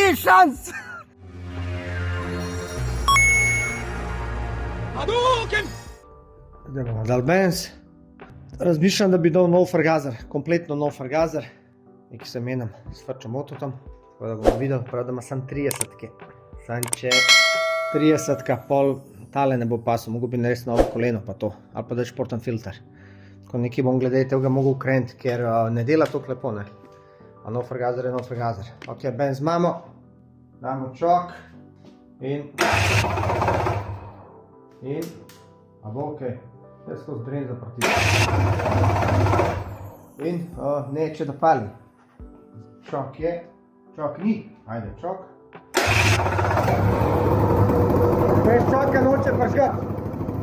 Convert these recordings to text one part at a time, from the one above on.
ni šans! Zdaj bomo dal benz. Razmišljam, da bi dal nov frgazer, kompletno nov frgazer. Nekaj se menim s frčo mototom. Tako da bomo videli, prav da ima sam 30-ke. Sam če 30-ka pol tale ne bo pasel, mogo bi narediti novo koleno pa to. Ali pa da je športen filter. Tako nekaj bom glede tega mogel ukreniti, ker ne dela toliko lepo, ne. A nov frgazer je nov frgazer. Ok, benz imamo. Damo čok. In... A bo ok. Jaz skozi dren zaproti. In neče da pali. Čok je. Čok ni. Ajde, čok. Veš, čoka noče pržgati.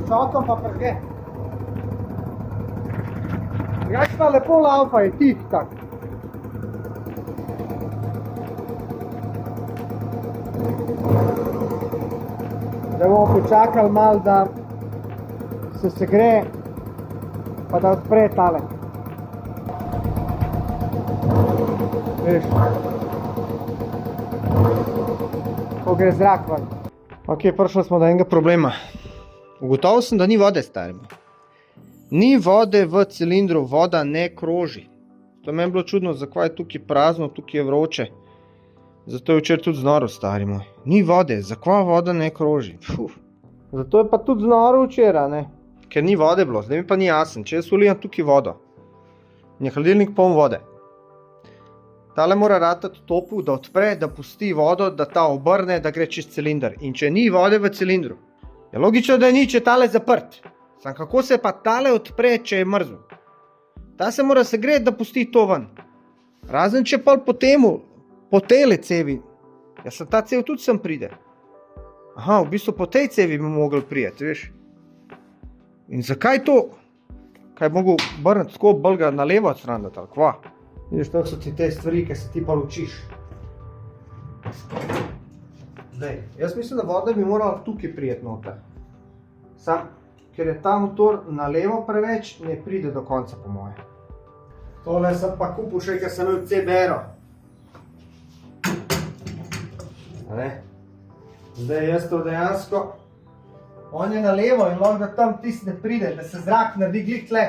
Čokom pa pržge. Drugač pa lepo laufa je tih tak. Zdaj bomo počakali malo, da se segreje, pa da odpre tale. Vidiš? Ko gre zrak ven. Ok, prišli smo do enega problema. Ugotovil sem, da ni vode, stari moj. Ni vode v cilindru, voda ne kroži. To je meni bilo čudno, zakaj je tukaj prazno, tukaj je vroče. Zato je včeraj tudi znoro, stari moj. Ni vode, zakaj voda ne kroži? Zato je pa tudi znoro včeraj, ne? Ker ni vode bilo, zdaj mi pa ni jasen. Če jaz ulijam tukaj vodo, je hladilnik poln vode. Tale mora ratati topu, da odpre, da pusti vodo, da ta obrne, da gre čez cilinder. In če ni vode v cilindru, je logično, da ni, če je tale zaprt. Sam kako se pa tale odpre, če je mrzel? Ta se mora segreti, da pusti to ven. Razen če pol po temu, po tele cevi, ja se ta cev tudi sem pride. Aha, v bistvu po tej cevi bi mogel prijeti, veš. In zakaj to? Kaj bi mogel obrniti tako bolj na levo odstraniti, ali kva? Vidiš, to so ti te stvari, ki se ti pa učiš. Zdaj, jaz mislim, da voda bi morala tukaj prijeti noter. Sam, ker je ta motor na levo preveč, ne pride do konca po moje. Tole sem pa kupil še, ker sem imel CBR-o. Zdaj jaz to dejansko, on je na levo in lahko da tam tisti ne pride, da se zrak naredi glih tle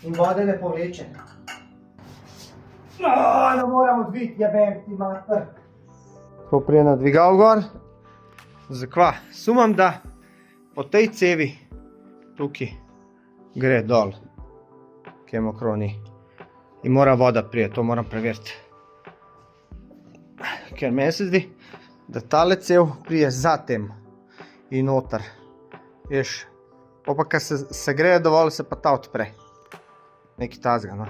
in vode ne povleče. Ne moram odviti, jebem ti mater. Tako prije nadvigal gor. Zakva? Sumam, da po tej cevi tukaj gre dol, kje mokro ni. In mora voda prije, to moram preveriti. Ker meni se zdi, da tale cev prije za tem in noter. Veš, pa kad se greje dovolj, se pa ta odpre. Nekaj tazga, no.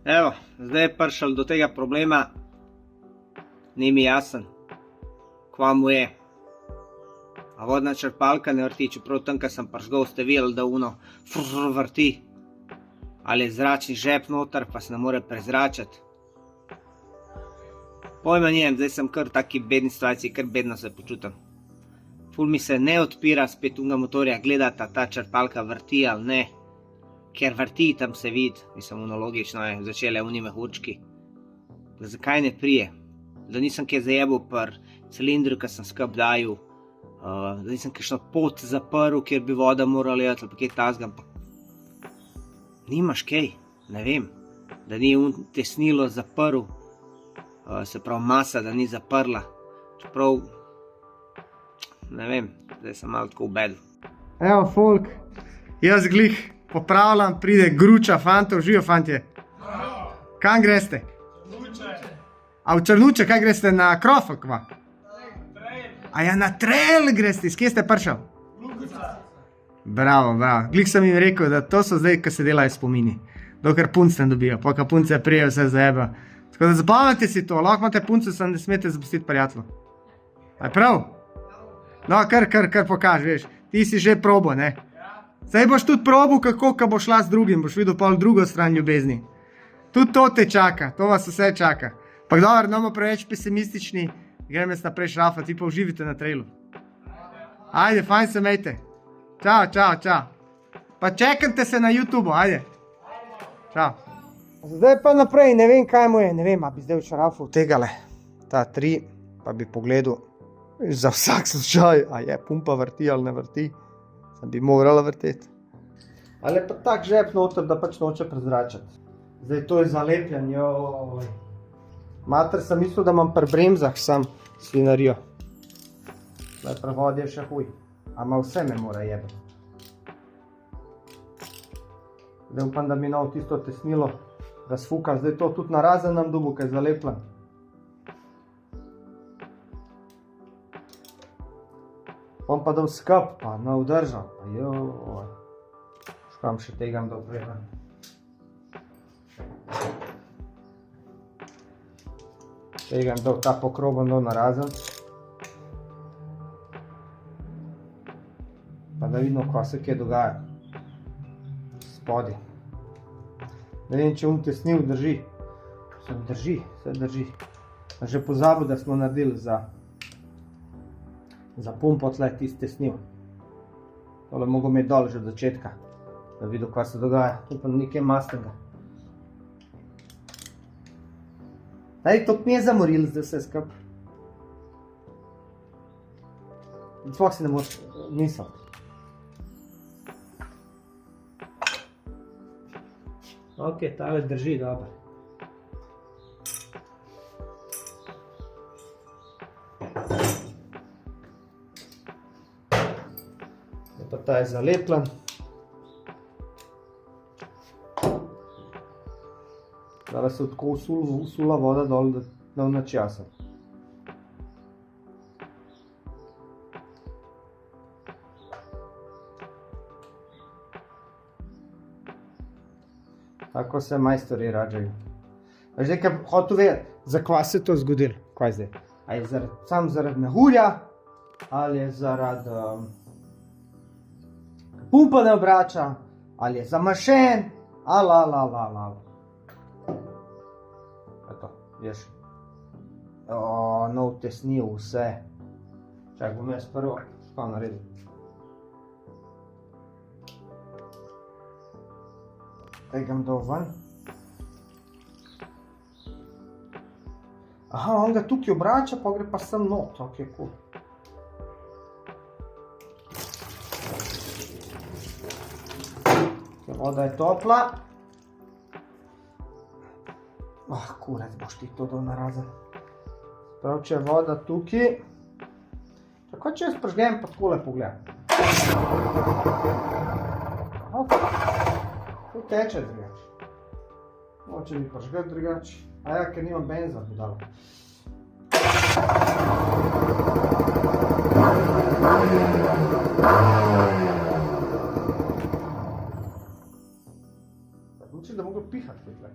Evo, zdaj je prišel do tega problema. Ni mi jasen, kva mu je. A vodna črpalka ne vrti, čeprav tam, kad sem prižgal, ste videli, da uno vrti. Ali je zračni žep noter, pa se ne more prezračati. Pojma nijem, zdaj sem kar v taki bedni situaciji, kar bedno se počutim. Ful mi se ne odpira spet unga motorja, gledata ta črpalka vrti ali ne. Ker vrti, tam se vidi, mislim, logično je, začele uni mehurčki. Zakaj ne prije? Da nisem kaj zajebal pri cilindru, ki sem skup dajal. Da nisem kakšno pot zaprl, kjer bi voda morala jeti, ali pa kaj tazga, ampak nimaš kaj, ne vem. Da ni tesnilo zaprl, se pravi masa, da ni zaprla. Čeprav, ne vem, zdaj sem malo tako v bedu. Evo, folk, jaz glih popravljam, pride gruča fantov, živijo fantje. Kam greste? A v Črnuče, kaj greste, na Krof, ali kva? A ja, na trail greste, iz kje ste prišel? Bravo, bravo. Glih sem jim rekel, da to so zdaj, ko se delajo spomini. Dokler punc ne dobijo, pa ko punce prijejo, vse zajeba. Tako da zapomnite si to, lahko imate puncu, sem ne smete zapustiti prijatelju. A je prav? No, kar pokaži, veš. Ti si že probo, ne? Zdaj boš tudi probil, kako, ko boš šla z drugim, boš videl pol drugo stran ljubezni. Tudi to te čaka, to vas vse čaka. Pa dobro, ne bomo preveč pesimistični, grem jaz naprej šrafati, vi pa uživite na trailu. Ajde, fajn se mejte. Čao, čao, čao. Pa čekajte se na YouTubeu, ajde. Čao. Zdaj pa naprej, ne vem kaj mu je, ne vem, a bi zdaj v šrafu tegale. Ta 3, pa bi pogledal za vsak slučaj, a je pumpa vrti ali ne vrti, sem bi morala vrteti. Ali je pa tak žep noter, da pač noče prezračati. Zdaj to je zalepljen, joj. Mater sem mislil, da imam pri bremzah sam svinarijo. Zdaj pri vodi je še huj, a ima vse me mora jebati. Zdaj upam, da mi nov tisto tesnilo razfuka, zdaj to tudi narazen nam dubu, kaj je zalepljen. On pa dal skup, pa ne vdržal, pa joj. Škam še tega dal vreden. Tega dal ta pokroben dal narazen. Pa da vidimo, kaj se kje dogaja. Spodaj. Ne vem, če tesnil drži. Se drži. Že pozabil, da smo naredili za pumpo tle tisti tesnil. Tole mogo imeti dol že od začetka, da videl, kaj se dogaja. Upam, nekaj mastnega. Daj, to mi je zamoril zdaj vse skup. Sploh si ne moč misliti. Ok, tale drži dobro. Pa ta je zalepljen. Zdaj se tako usula voda dol, da v načasa. Tako se majstori rađajo. Zdaj, kaj hotel vedeti, zakaj se je to zgodilo? Kaj zdaj? A je sam zaradi mehurja? Ali je zaradi pumpa ne obrača? Ali je zamašen? Eto, veš. Nov tesnil vse. Čak, bom jaz prvo škal naredil. Tega dal ven. Aha, on ga tukaj obrača, pa gre pa sem not, ok, cool. Voda je topla. Kurac, boš ti to dal narazen. Prav, če je voda tukaj. Tako, če jaz prežgem, pa takole pogledam. To teče drugače. Moče bi prežgati drugače. A ja, ker nimam benza, bi dal. Mislim, da mogo pihati kot tle.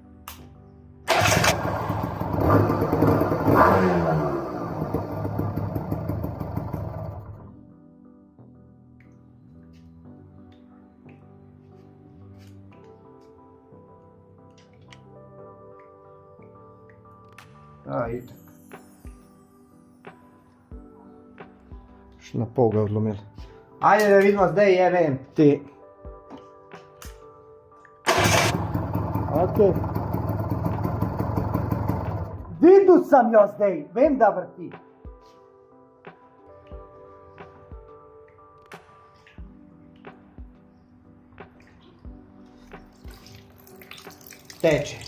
Itak. Še na pol ga odlomili. Ajde da vidimo zdaj, jebem ti. Ok. Videl sem jo zdaj, vem da vrti. Teče.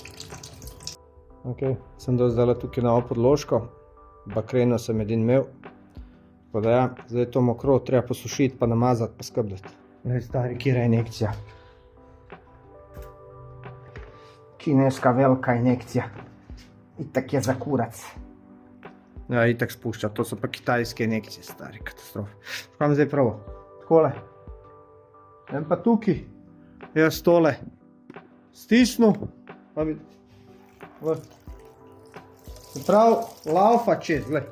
Ok, sem dal zdaj tukaj novo podložko. Bakreno sem edin imel. Tako da ja, zdaj to mokro treba posušiti, pa namazati, pa skrbdati. Glej, stari, kjera injekcija. Kineska velika injekcija. Itak je za kurac. Ja, itak spušča, to so pa kitajske injekcije, stari, katastrofe. Škam zdaj pravo? Takole. En pa tukaj. Jaz tole stisnu, pa bi... Se pravi, laufa čez, glej.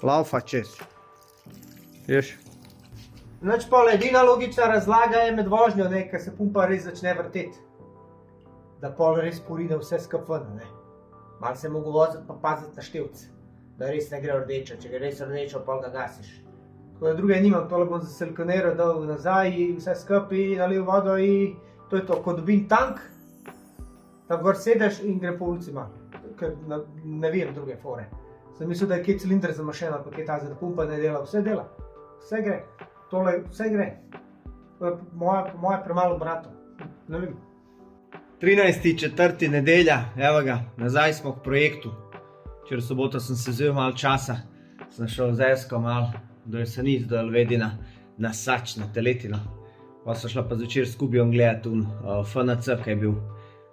Laufa čez. Ješ? Nič pol, edina logična razlaga je med vožnjo, ne, ker se pumpa res začne vrteti. Da pol res porine vse skup ven, ne. Malo se mogo voziti pa paziti na števce. Da res ne gre rdečo, če gre res rdečo, pol ga gasiš. Tako da druge nimam, tole bom za silikoniral dal nazaj, vse skup in nalil vodo in to je to. Ko dobim tank, tam gor sedeš in gre po ulici malo. Ker ne vidim druge fore. Sem mislil, da je kje cilinder zamašen ali pa kje ta da pumpa ne dela. Vse dela. Vse gre. Tole, vse gre. Moje premalo brato. Ne vem. 13.4. nedelja, evo ga, nazaj smo k projektu. Včeraj soboto sem se vzel malo časa, sem šel z Esko malo do Jesenic, do Elvedina, na Sač, na Teletino. Pa so šla pa zvečer s Kubijem gledati FNC, kaj je bil,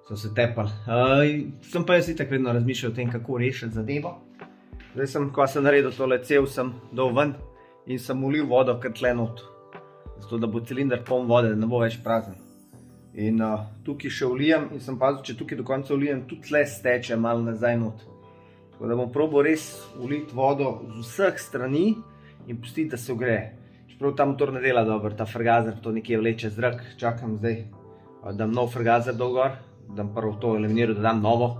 so se tepali. Sem pa jaz itak vedno razmišljal o tem, kako rešiti zadevo. Zdaj sem, ko sem naredil tole cev, sem dal ven in sem ulil vodo kar tle not. Zato, da bo cilinder poln vode, da ne bo več prazen. In tukaj še ulijem in sem pazil, če tukaj do konca ulijem, tudi tle steče malo nazaj not. Tako da bom probal res uliti vodo z vseh strani in pustiti, da se ogreje. Čeprav ta motor ne dela dobro, ta frgazer to nekje vleče zrak. Čakam zdaj, dam nov frgazer dol gor, dam prvo to eliminiral, da dam novo,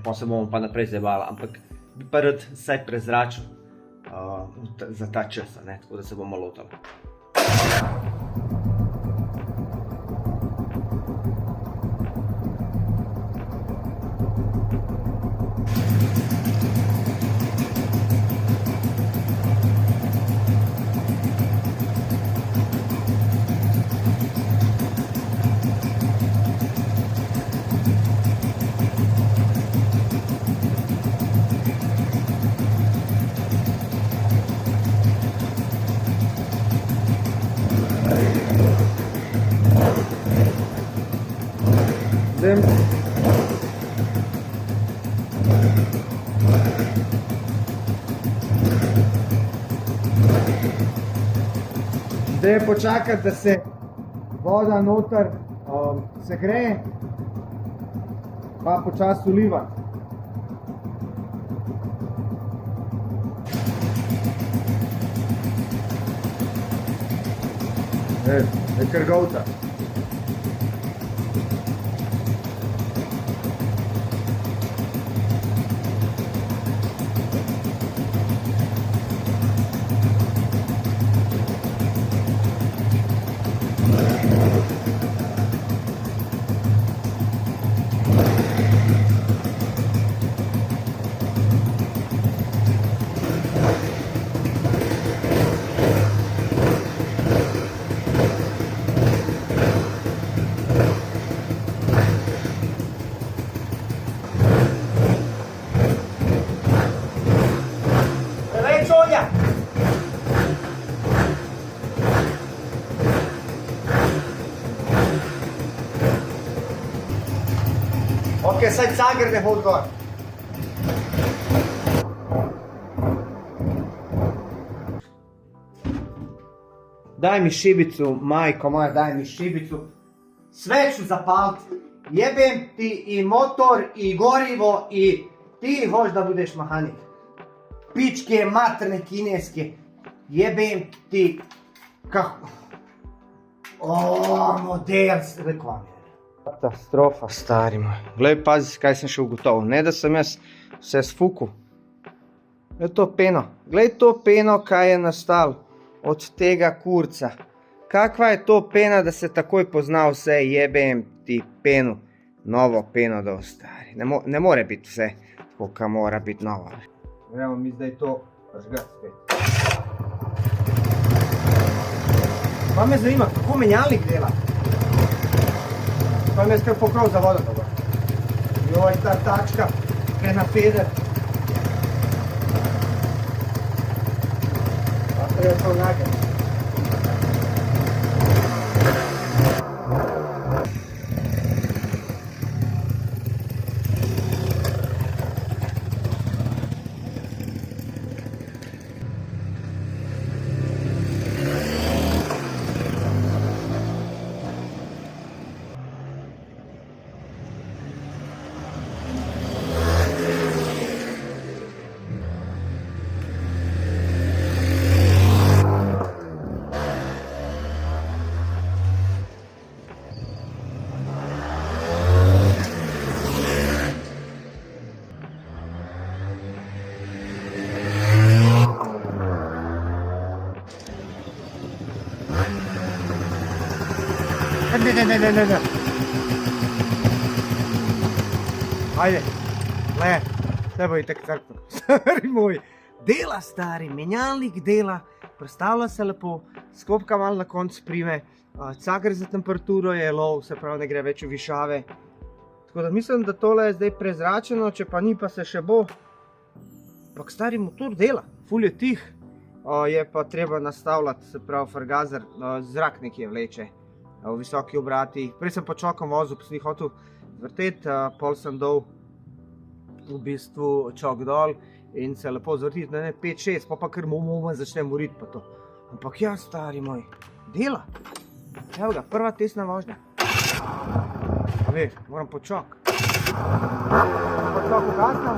pa se bomo pa naprej zjebali. Ampak bi pa rad vsaj prezračil za ta čas, tako da se bomo lotali. Zdaj je počakati, da se voda noter segreje, pa počasi ulivati. Je kar golta. Ok, saj cager ne hod gor. Daj mi šibicu, majko moja, daj mi šibicu. Sveču zapaliti. Jebem ti i motor, i gorivo, i ti hoš da budeš mehanik. Pičke, materne kineske. Jebem ti. Kako? Model, rekla mi. Katastrofa, stari moj. Glej, pazi, kaj sem še ugotovil. Ne, da sem jaz vse sfukal. Glej to peno. Glej to peno, kaj je nastalo od tega kurca. Kakva je to pena, da se takoj pozna vse, jebem ti penu. Novo peno dol, stari. Ne more biti vse, tako ka mora biti novo. Gremo mi zdaj to žgati spet. Pa me zanima, kako menjalnik dela. Pa mi je skaj pokrov za vodo dobro. Joj, ta tačka, kaj na feder. Pa treba to nage. Ne. Ajde, le. Ne bo itak crkno. Stari moj. Dela, stari, menjalnik dela, prestavlja se lepo, sklopka malo na koncu prime, cager za temperaturo je low, se pravi ne gre več v višave. Tako da mislim, da tole je zdaj prezračeno, če pa ni, pa se še bo. Ampak stari motor dela, ful je tih, je pa treba nastavljati, se pravi fargazer, zrak nekje vleče v visoki obrati. Prej sem pa čokom vozil, pa sem jih hotel vrteti, pol sem dal v bistvu čok dol in se lepo zvrtiti na 5-6, pa kar moment začne moriti pa to. Ampak ja, stari moj, dela. Evo ga, prva testna vožnja. Veš, moram po čok. Po čok ugasnam.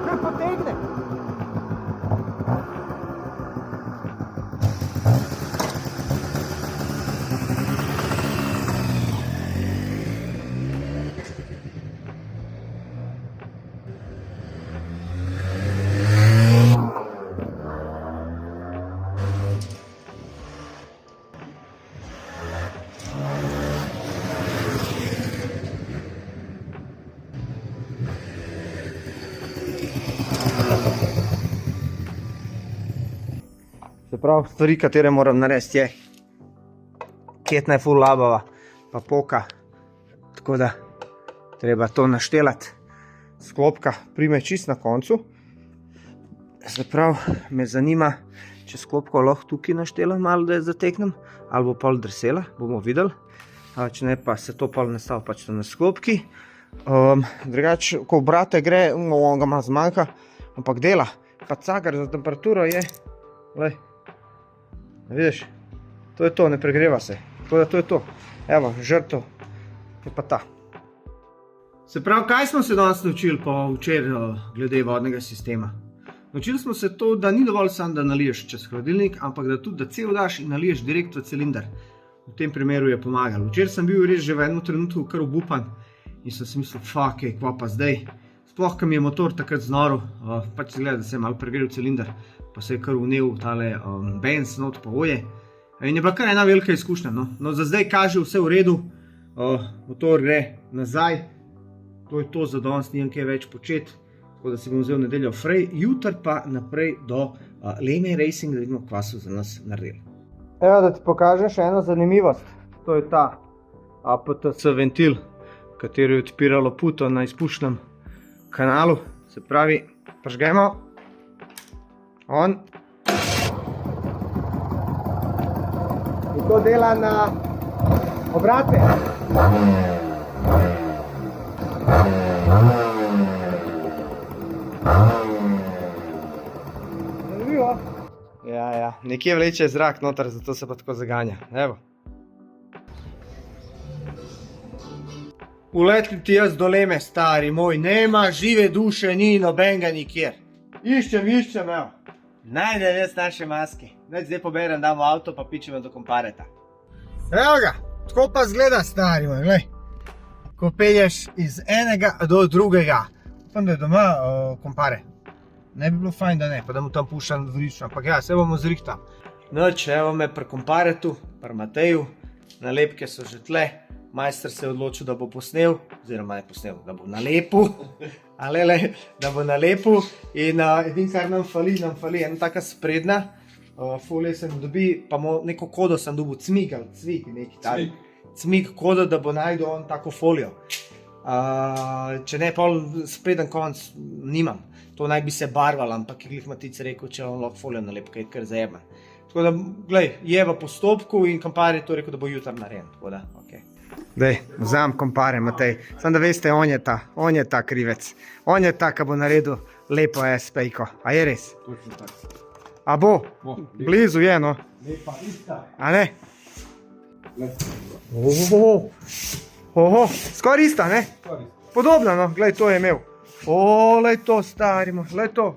Kar potegne. Se pravi, stvari, katere moram narediti je, ketna je ful labava, pa poka, tako da treba to naštelati. Sklopka prime čist na koncu. Se pravi, me zanima, če sklopko lahko tukaj naštelam malo, da je zateknem, ali bo pol drsela, bomo videli. Če ne, pa se to pol nastav pač na sklopki. Drugače, ko obrate gre, on ga malo zmanjka, ampak dela. Pa cagar za temperaturo je, glej. Vidiš, to je to, ne pregreva se. Tako da to je to. Evo, žrtev je pa ta. Se pravi, kaj smo se danes naučili pa včeraj glede vodnega sistema? Naučili smo se to, da ni dovolj samo, da naliješ čez hladilnik, ampak da tudi, da cel daš in naliješ direkt v cilinder. V tem primeru je pomagalo. Včeraj sem bil res že v enem trenutku kar obupan in sem si mislil, fuck, kva pa zdaj. Sploh, ko mi je motor takrat znoril, pač izgleda, da se je malo pregrel cilinder, pa se je kar vnel tale benz not pa olje. In je bila kar ena velika izkušnja, no. No, za zdaj kaže vse v redu, motor gre nazaj, to je to za danes, nimam kaj več početi, tako da si bom vzel nedeljo frej, jutri pa naprej do Leme Racing, da vidimo, kva so za nas naredili. Evo, da ti pokažem še eno zanimivost, to je ta APTC ventil, kateri je odpiralo puto na izpušnem kanalu, se pravi, prižgemo, on. In to dela na obrate. Zanimivo. Ja, nekje vleče zrak noter, zato se pa tako zaganja, evo. Uletli ti jaz do Leme, stari moj, nema žive duše, ni nobenega nikjer. Iščem, evo. Najdem jaz naše maske. Zdaj poberem, damo avto, pa pičemo do kompareta. Evo ga, tako pa zgleda, stari moj, glej. Ko pelješ iz enega do drugega. Upam, da je doma kompare. Ne bi bilo fajn, da ne, pa da mu tam puščam vrično, ampak ja, se bomo zrihtali. Noč, evo me pri komparetu, pri Mateju, nalepke so že tle. Majster se je odločil, da bo posnel, oziroma ne posnel, da bo nalepil, da bo nalepil in edin, kar nam fali ena taka sprednja, folija se mi dobi, pa neko kodo sem dobil, cmig ali cvig, neki tak, cmig kodo, da bo najdel on tako folijo. Če ne, pol spreden konc nimam, to naj bi se barval, ampak je glih Matic rekel, če on lahko folijo nalepka, je kar zajema. Tako da, glej, je v postopku in Kampar je to rekel, da bo jutri narejen, tako da, okej. Dej, vzam kompare, Matej. Sam da veste, on je ta krivec. On je ta, ki bo naredil lepo SP-ko. A je res? A bo? Blizu je, no. Lepa ista. A ne? Oho, skoraj ista, ne? Podobna, no. Glej, to je imel. Lej to, starimo, lej to.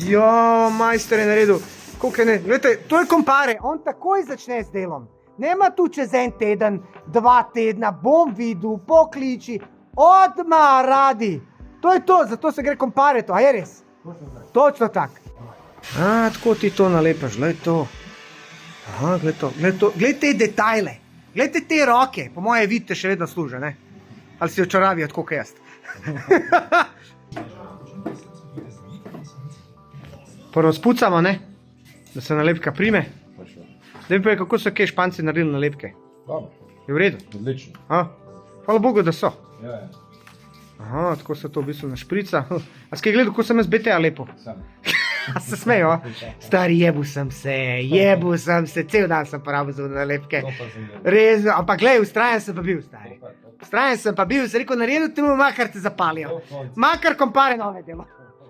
Jo, majster je naredil. Koliko je ne? Glejte, to je kompare. On takoj začne s delom. Nema tu čez en teden, 2 tedna, bom videl, pokliči, odmah radi. To je to, zato se gre kompareto, a je res? Točno tak. Tako ti to nalepaš, gled to. Aha, gled to, gled te detajle, gled te roke, po moje vidite še vedno služe, ne? Ali si očaravijo tako kot jaz. Prvo spucamo, ne? Da se nalepka prime. Zdaj pa je, kako so kaj Španci naredili nalepke? Dobro. Je v redu? Odlično. Hvala Bogu, da so. Ja. Aha, tako se to v bistvu našprica. A si kaj gledal, kako sem jaz BTA lepo? Sam. A se smejo? Stari, jebu sem se, cel dan sem porabil za nalepke. Res, ampak glej, ustrajen sem pa bil, stari. Ustrajen sem pa bil, se rekel, naredil ti mu makar te zapalijo. Makar kompare nove delo.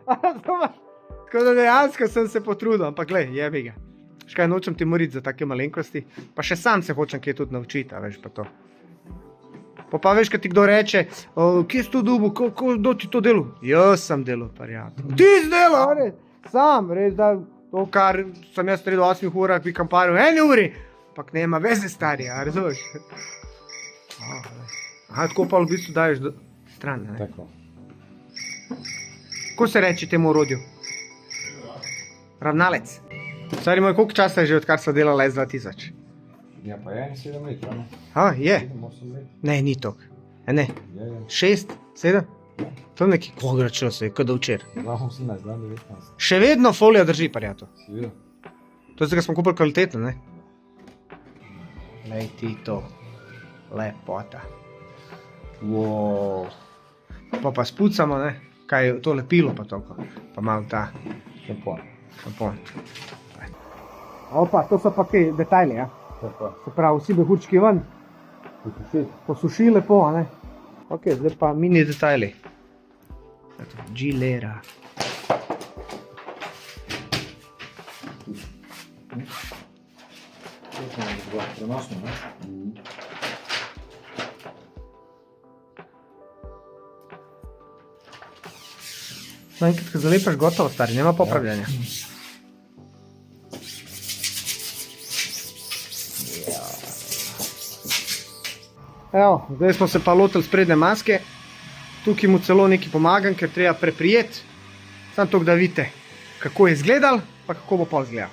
Tako da dejansko sem se potrudil, ampak glej, jebi ga. Škaj, nočem ti moriti za take malenkosti, pa še sam se hočem kaj tudi naučiti, a veš pa to. Pa veš, kad ti kdo reče, kje si to dobil, kdo ti to delal? Jaz sem delal, prijatelj. Ti si delal, res? Sam, res, da to, kar sem jaz sredo 8 urah bi kamparil 1 uri, pak nema veze, stari, a razumeš? Aha, tako pa v bistvu daješ stran, ne? Tako. Kako se reče temu orodju? Ravnalec. Stari moj, koliko časa je že, odkar so delala S2000? Ja, pa je 7 let, ne? Je? 7-8 let. Ne, ni tok. Ne, Je. 6, 7? To neki, koliko račilo se je, kot da včer. 18, 19. Še vedno folija drži, prijatelj. Si videl? To zdaj, smo kupili kvalitetno, ne? Lej ti to. Lepota. Wow. Pa spucamo, ne? Kaj je to lepilo pa toliko. Pa malo ta. Tampon. Opa, to so pa kaj detajli, ja? Se pravi, vsi behurčki ven. Posuši lepo, a ne? Ok, zdaj pa mini detajli. Gilera. Prenosno, ne? No, enkrat, ko zalepaš, gotovo, stari, nema popravljanja. Evo, zdaj smo se pa lotili sprednje maske. Tukaj mu celo nekaj pomagam, ker treba preprijeti. Samo toliko, da vidite, kako je izgledal, pa kako bo pol izgledal.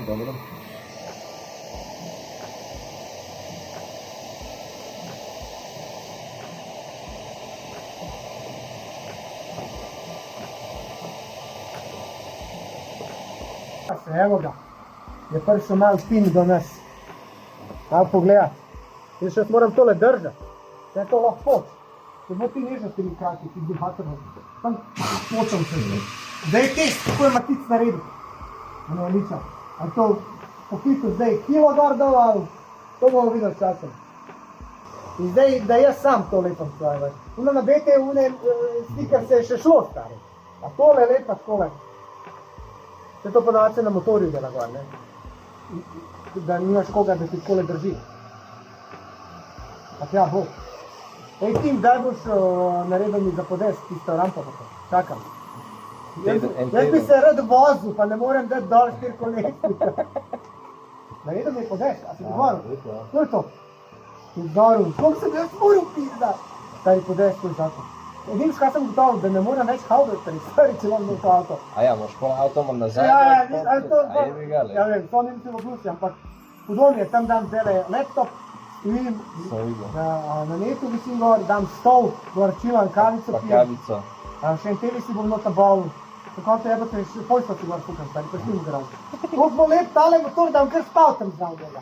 Dobro. Evo ga, je prišel malo pin do nas. Malo pogledati. Jaz še moram tole držati. Da je to lahko poč. Če bo ti nežno ti krati, ti bi hatrno. Tam počem se zdaj. Zdaj je test, kako je Matic naredil. Ne, liča. Ali to pohitil zdaj kilo gor dol, ali to bomo videli časem. In zdaj, da jaz sam to lepam svoje. Uno na BT, stikar se je še šlo, stari. A tole lepa skole. Se to ponavadi se na motorju dela gor, ne? Da nimaš koga, da ti takole drži. Pa ja, bo. Ej, Tim, daj boš naredil mi za podest tisto rampo tako. Čakam. Jaz bi se rad vozil, pa ne morem dati dol 4 kolesnika. Naredil mi je podest, a si govoril? To je to. Izgoril. Koliko sem jaz moral pizda? Stari podest, to je zakon. Vidiš, kaj sem gotovo, da ne moram več haudati, stari, če vam to avto. A ja, moš pol avtomor nazaj? Ja, to a je mi gale. Ja, vem, to ne mislim v plusi, ampak podobno je, tam dam zdaj laptop, stojim, na netu visim gor, dam stol, gor čilam, kavico pijem. Pa kavico. Še en tebi si bom nota bol, na koncu jebate, še pojstvo si gor fukam, stari, pa štim zdrav. Koliko bo lep tale motor, da vam kar spal tam zdrav njega.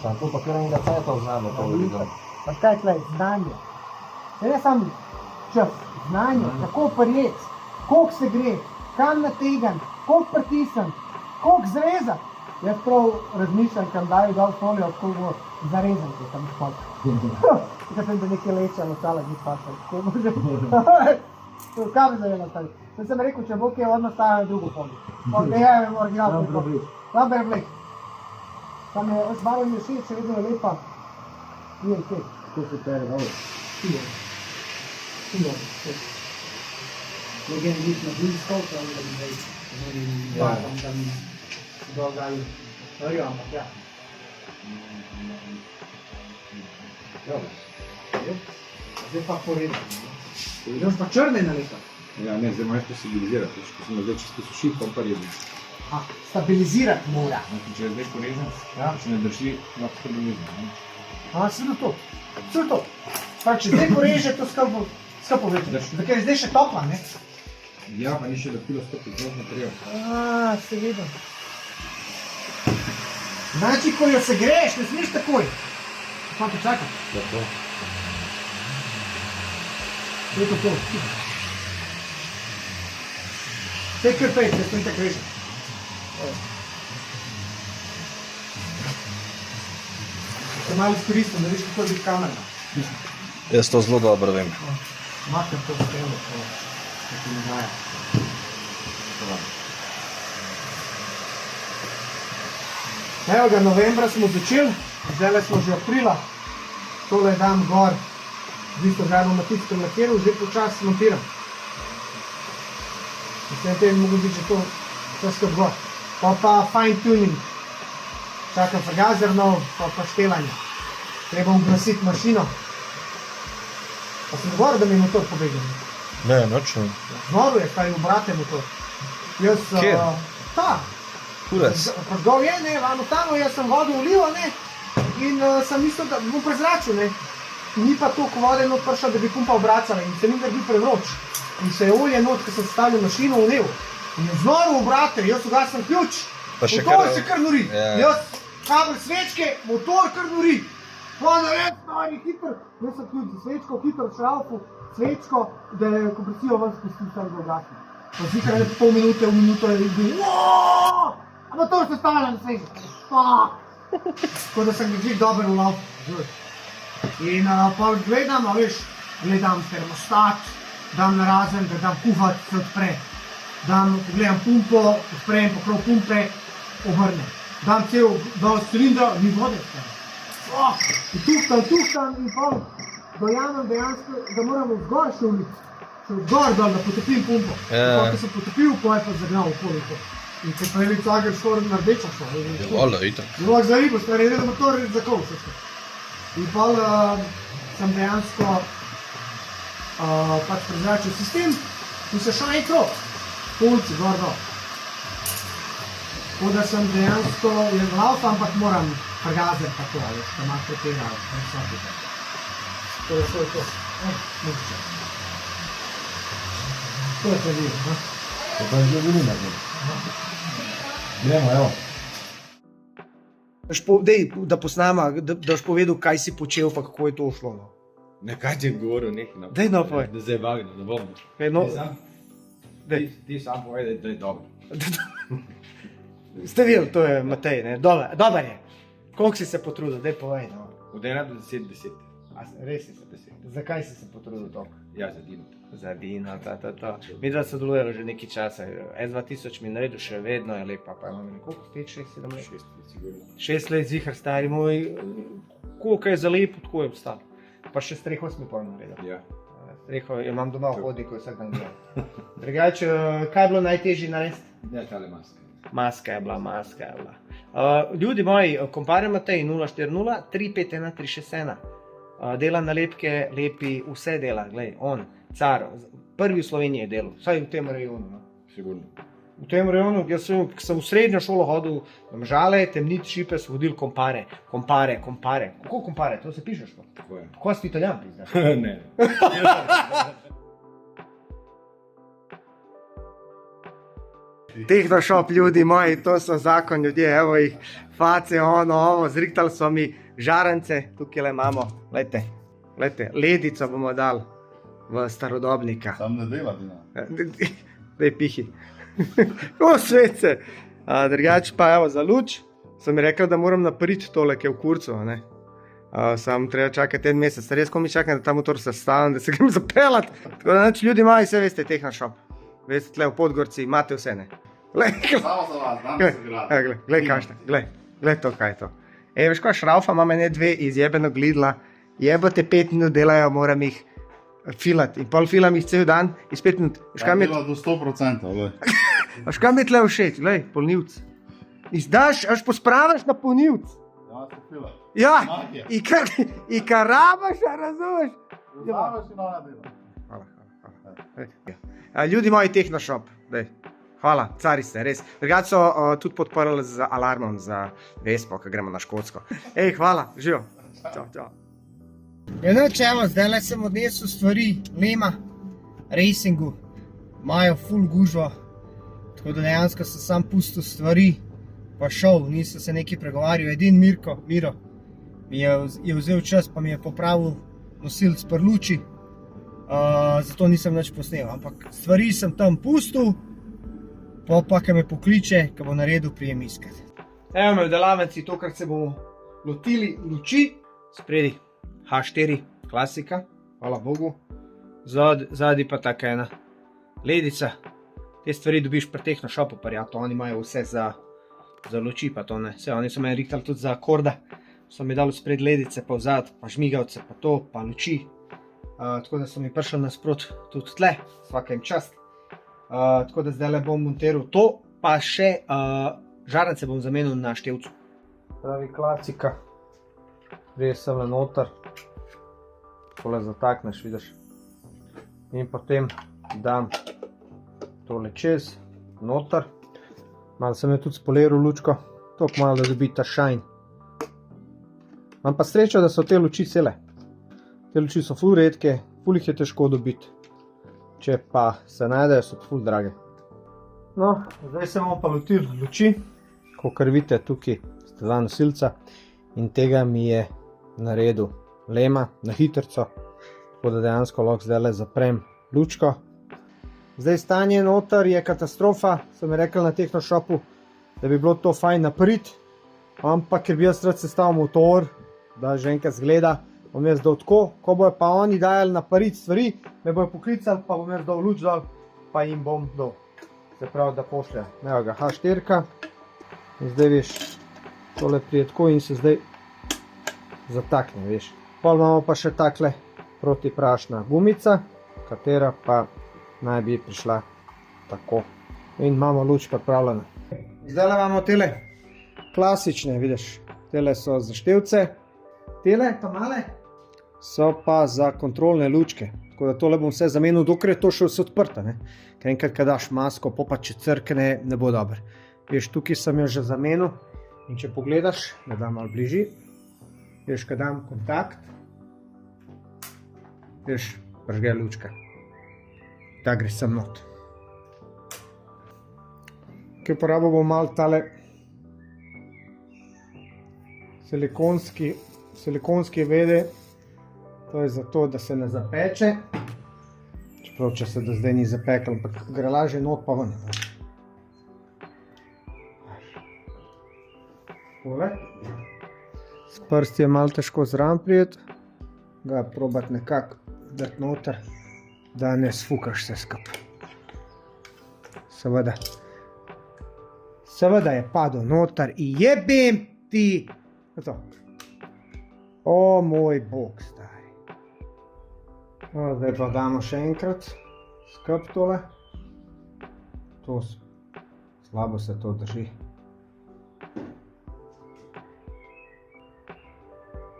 Sam to pa kar enega cajta vzame, to vidim. Pa kaj tlej, znanje. Ne samo čas, znanje, kako prijeti, koliko se gre, kam nategan, koliko pritisam, koliko zrezati. Jaz prav razmišljam, kam daju dol folijo, koliko bo zarezan, ko tam špot. Tukaj sem da nekaj leča, ostala ni paša. Kaj bi zajela stali? Sem rekel, če bo kaj odmah stavljam drugo folijo. Ne, ja, original. Dobar vlek. Tam je, veš, barva mi je všeč, še vedno je lepa. Nije kaj. Kako se pere, ovo? Tijo. Legend lik na blisko, to je zdaj. Tam dolgaju. Ampak ja. Zdaj pa poredno. Zdaj pa črne naleta. Ja, ne, zdaj moraš posibilizirati, ko sem zdaj čisto sušil, pa redno. Stabilizirati mora. Če je zdaj porežen, če ne drži, lahko stabilizirati. Seveda to. Seveda to. Prav, če zdaj poreže, to skrpo več. Zdaj, ker je zdaj še topla, ne? Ja, pa ni še da kilo stopi zelo material. Seveda. Znači, ko jo se greš, ne smeš takoj. Samo počakaj. Tako. To je to. Zdaj kar pej, da stojite kreže. Se malo izkoristim, da viš kako je biti kamera. Jaz to zelo dobro vem. Makar to vztremo, ko ti ne daje. Evo ga, novembra smo začeli, zdaj smo že aprila. Tole dam gor, v bistvu zdaj bom matitskem lakiral, že počas montiram. Mislim, da mogo biti že to vse skrat gor. Pa fine tuning. Čakam frgazer nov, pa števanje. Treba uglasiti mašino. Pa sem govoril, da mi je motor pobegnil. Ne, nočno. Znoru je, kaj obrate motor. Jaz... Kje? Ta. Kures. Dol je, ne, vano tamo, jaz sem vodo vlival, ne. In sem mislil, da bom prezračil, ne. Ni pa toliko vode not prišla, da bi pumpa obracala in se ni da bil prevroč. In se je olje not, ko sem stavljal mašino, vnev. In je znoru obrate, jaz ugasnem ključ, motor se kar nori. Jaz kabel svečke, motor kar nori. Pa nared, stari, hitro. Jaz sem ključ za svečko, hitro šraufu, svečko, da je kompresijo ven spustil, sam ga ugasnem. Pa zikaj ne pol minute, v minuto je bil, oooo! A motor se stavlja na svežo. Tako da sem ga že dober ulov. In pa gledam, a veš, gledam termostat, dam na razen, da dam kuhat, se odpre. Pogledam pumpo, odprem pokrov pumpe, obrnem. Dam cel dol cilindra, ni vode. In tuhtam in pol dojamem dejansko, da moramo vzgor še uliti. Še vzgor dol, da potopim pumpo. Ko sem potopil, pa je pa zagnal okoli to. In ko pa je bil Zagreb skoraj na rdečo šlo. Vola, itak. Zelo za ribo, stvari je, da motor zakol vse. In pol sem dejansko pač prezračil sistem in se šla en krog. Polci, gor dol. Tako da sem dejansko, je lauf, ampak moram frgazer tako, veš, da imaš to tega presopi. To je to. Mogoče. To je vidim, ne? To pa je že velina. Gremo, evo. Dej, da posnama, da boš povedal, kaj si počel, pa kako je to šlo. No. Ne, kaj ti je govoril, nekaj. No. Dej, no, povej. Da zdaj bagno, ne bom. Ti sam povej, da je dobro. Ste videli, to je Matej, ne? Dobar je. Koliko si se potrudil, dej povej. No. Od 1 do 10, 10. Res si se 10. Zakaj si se potrudil toliko? Ja, za Dino. Za Dino, ta. Mi dva sodelujemo že nekaj časa. S2000 mi naredil, še vedno je lepa. Pa imam koliko let, 6-7 let? 6 let, sigurno. 6 let zihar stari moj. Koliko je za lepo, tako je obstal. Pa še streho smo pa naredil. Ja. Streho imam doma v hodniku vsak dan gledam. Drugače, kaj je bilo najtežje narediti? Ja, tale maska. Maska je bila. Ljudi moji, komparja Matej 040 351 361. Dela nalepke, lepi, vse dela, glej, on, car, prvi v Sloveniji je delal, vsaj v tem rajonu. No. Sigurno. V tem rajonu, jaz sem v srednjo šolo hodil, Domžale, Temnit, Šipe, so vodili kompare. Kako kompare, to se pišeš to? Tako je. Kako si Italijan pizdaš? Ne. Tehnoshop, ljudi moji, to so zakon ljudje, evo jih, face, ovo, zrihtali so mi žarance, tukaj le imamo, gledajte, ledico bomo dali v starodobnika. Sam ne dela, Dina. Dej pihi. Ko svece. Drugač pa evo za luč, sem mi rekel, da moram napriti tole, ki je v kurcu, ne. Sam treba čakati en mesec, res ko mi čakam, da ta motor sestavim, da se grem zapelat. Tako da nač ljudi moji, vse veste, Tehnoshop. Veste, tle v Podgorci imate vse, ne. Samo za vas, danes se gradi. Glej kašta, glej to, kaj je to. Veš ko, šraufa ima mene 2 izjebeno glidla, jebote 5 minut delajo, moram jih filati in pol filam jih cel dan in 5 minut. Ja, dela do 100%, ali? Veš kaj mi je tle všeč, glej, polnilc. Izdaš, až pospravaš na polnilc. Ja, se filati. Ja, Magija. i kad rabaš, a razumeš? Razumeš in ona dela. Hvala. Ljudi moji Tehnoshop, daj. Hvala, cari ste, res. Drugače so tudi podprli z alarmom za Vespo, ko gremo na Škotsko. Ej, hvala, živo. Čau. Ja, no, čevo, zdaj sem odnesel stvari Lema Racingu. Imajo full gužvo, tako da dejansko sem sam pustil stvari, pa šel, nisem se nekaj pregovarjal. Edin Miro, mi je vzel čas, pa mi je popravil nosilc prluči, zato nisem nič posnel, ampak stvari sem tam pustil, pa ko me pokliče, ko bo naredil, prijem iskat. Evo me v delavnici, tokrat se bomo lotili luči, spredi H4, klasika, hvala Bogu, zadnji pa taka ena ledica. Te stvari dobiš pri Tehnoshopu, prijatelj, oni imajo vse za luči, pa to ne. Vse, oni so me rihtali tudi za akorda, so mi dali spred ledice, pa vzad, pa žmigavce, pa to, pa luči. Tako da so mi prišli nasprot tudi tle, svaka jim čast. Tako da zdaj bom montiral to, pa še žarnice bom zamenil na števcu. Pravi klasika, res sem le noter, tole zatakneš, vidiš. In potem dam tole čez, noter. Malo sem je tudi spoliral lučko, toliko malo, da dobi ta shine. Imam pa srečo, da so te luči cele. Te luči so ful redke, ful jih je težko dobiti. Če pa se najdejo, so ful drage. No, zdaj se bomo pa lotili luči. Kakor vidite, tukaj sta dva nosilca in tega mi je naredil Lema na hitrco, tako da dejansko lahko zdaj zaprem lučko. Zdaj stanje noter je katastrofa, so mi rekli na Tehnoshopu, da bi bilo to fajn napriti, ampak ker bi jaz rad sestavil motor, da že enkrat zgleda, bom jaz dal tako, ko bojo pa oni dajali napriti stvari, me bojo poklicali, pa bom jaz dal luč dol, pa jim bom dal. Se pravi, da pošlja. Evo ga, H4. In zdaj, veš, tole prije tako in se zdaj zatakne, veš. Pol imamo pa še takle protiprašna gumica, katera pa naj bi prišla tako. In imamo luč pripravljena. Zdaj imamo tele klasične, vidiš, tele so za števce, tele, ta male, so pa za kontrolne lučke. Tako da tole bom vse zamenil, dokler je to še vse odprta, ne. Ker enkrat, kad daš masko, pa če crkne, ne bo dober. Veš, tukaj sem jo že zamenil in če pogledaš, da dam malo bližji, veš, kad dam kontakt, veš, prižge lučka. Ta gre sem not. Kaj porabil bom malo tale silikonski vede, to je zato, da se ne zapeče, čeprav če se do zdaj ni zapekel, ampak gre lažje not pa ven. Tole. S prsti je malo težko zraven prijeti, ga probati nekako dati noter, da ne sfukaš vse skupaj. Seveda je padel noter in jebem ti. O moj bog, stari. No, zdaj pa damo še enkrat skup tole. To slabo se to drži.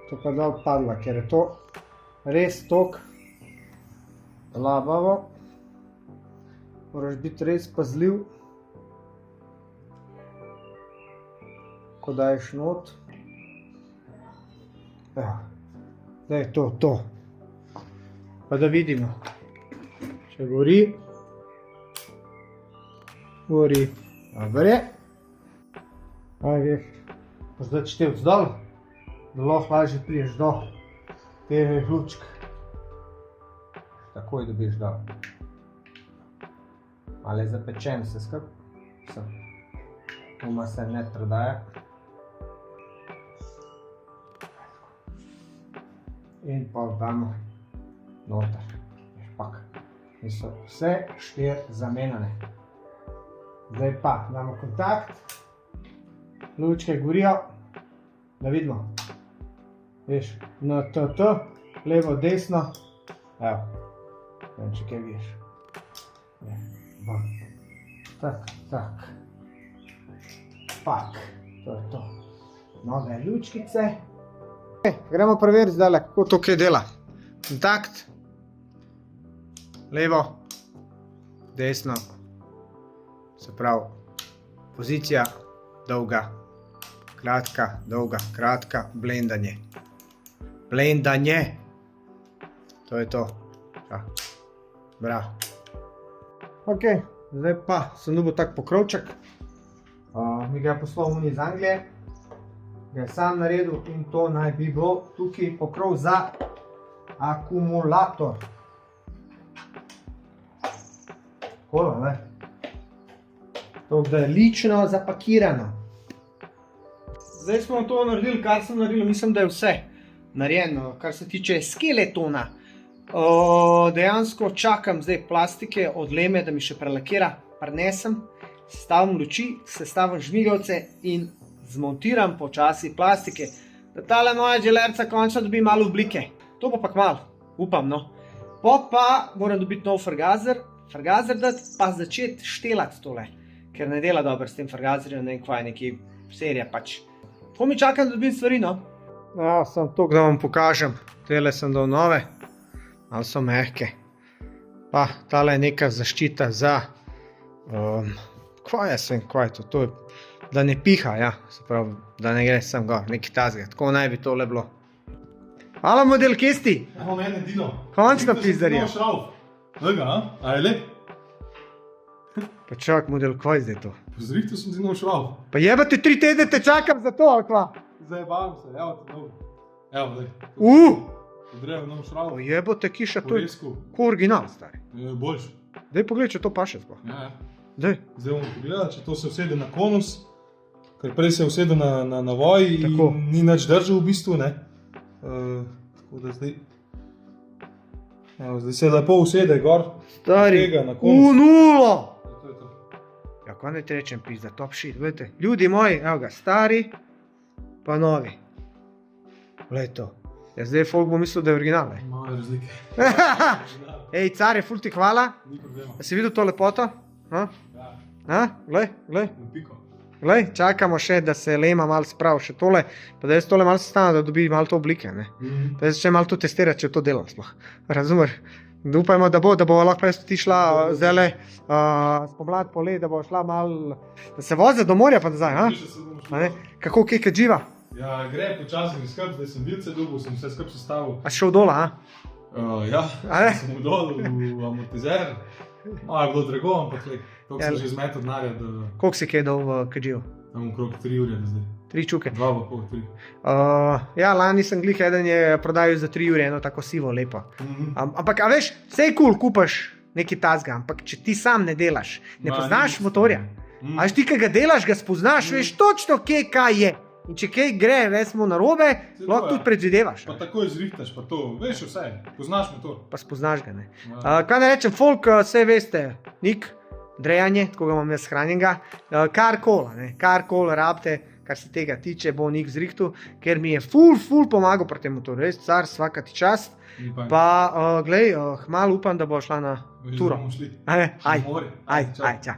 To pa dal padla, ker je to res tok labavo. Moraš biti res pazljiv, ko daješ not. Evo, zdaj je to. Pa da vidimo, če gori. Dobar je. Aj, veš, pa zdaj števc dol, da lahko lažje priješ do teh lučk. Takoj dobiš dol. Malo je zapečen vse skupaj. Uma se ne prodaja. In pa damo noter. Špak. In so vse 4 zamenjane. Zdaj pa damo kontakt. Lučke gorijo. Da vidimo. Veš, NTT, levo, desno. Evo. Vem, če kaj vidiš. Tak. Pak. To je to. Nove lučkice. Gremo preveriti zdaj, kako to kaj dela. Kontakt, levo, desno, se pravi, pozicija, dolga, kratka, blendanje. Blendanje. To je to. Ja. Bravo. Ok, zdaj pa sem dobil tak pokrovček. Mi ga je poslal iz Anglije. Ga je sam naredil in to naj bi bilo tukaj pokrov za akumulator. Takole, ne? To, da je lično zapakirano. Zdaj smo to naredili, kar sem naredil, mislim, da je vse narejeno, kar se tiče skeletona. Dejansko čakam zdaj plastike od Leme, da mi še prelakira, prinesem, sestavim luči, sestavim žmigavce in zmontiram počasi plastike, da tale moja želerca končno dobi malo oblike. To bo pa kmalu, upam, no. Pa moram dobiti nov frgazer dati, pa začeti štelati tole, ker ne dela dobro s tem frgazerjem, ne vem kva je neki serija pač. Tako mi čakam, da dobim stvari, no. Ja, sem toliko, da vam pokažem. Tele sem dal nove, malo so mehke. Pa tale je neka zaščita za, kva je to, to je, da ne piha, ja, se pravi, da ne gre sem gor, neki tazga, tako naj bi tole bilo. Hvala, model, kje si ti? Evo mene, Dino. Končno pizdarja. Nov šrauf. Lega, a je lep? Pa čak, model, kva je zdaj to? Zrihtel sem ti nov šrauf. Pa jebate 3 tedne te čakam za to, ali kva? Zajebavam se, evo ti nov. Evo, daj. Odrejo nov šrauf. Pa jebote kiša, to je Poresku. ko original, stari. Boljš. Daj pogledaj, če to paše sploh. Ja. Daj. Zdaj bomo pogledali, če to se usede na konus, ker prej se usede na navoj Tako. in ni nič držal v bistvu, ne. Tako da zdaj... Evo, zdaj se lepo usede gor. Stari, Tega na konus. nulo! To je to. Ja, kaj ne ti rečem, pizda, top shit, vidite. Ljudi moji, evo ga, stari, pa novi. Glej to. Ja, zdaj folk bo mislil, da je original, ne. Malo razlike. Ej, car, ful ti hvala. Ni problema. A si videl to lepoto? Ha? Ja, Glej. na piko. Glej, čakamo še, da se Lema malo spravi, še tole, pa da jaz tole malo sestavim, da dobi malo to oblike, ne. Da jaz še malo to testirati, če to delam sploh. Razumeš? Da upajmo, da bo lahko jaz ti šla zdajle spomlad polet, da bo šla malo, da se vozi do morja pa nazaj, ha? Še se bomo A ne? šli. Kako kje živa? Ja, gre počasi mi skrb, zdaj sem bilce dobil, sem vse skrb sestavil. A si šel dol, ha? Ja, A ne? sem dol v amortizer. Malo je bilo drago, ampak toliko Ja. sem že zmetal denarja, da Koliko si kaj dal v Kajiju? imam okrog 3 ure do zdaj. 3 čuke. 2,5, 3. Ja, lani sem glih eden je prodajal za 3 ure eno tako sivo, lepo. Ampak, a veš, vse je cool, kupaš neki tazga, ampak če ti sam ne delaš, ne Ma, poznaš ni motorja. A veš ti, kaj ga delaš, ga spoznaš, veš točno, kje kaj je. In če kaj gre, recimo narobe, to lahko je. tudi predvidevaš. Pa takoj zrihtaš, pa to, veš vse, poznaš motor. Pa spoznaš ga, ne. Ja. Kaj ne rečem, folk, vse veste, Nik, drejanje, tako ga imam jaz hranjenega, karkoli rabite, kar se tega tiče, bo Nik zrihtu, ker mi je ful pomagal pri tem motoru, res car, svaka ti čast. Ni pa- Pa, glej, hmalo upam, da bo šla na Veš, da turo. bomo šli. Aj, More. aj, ča.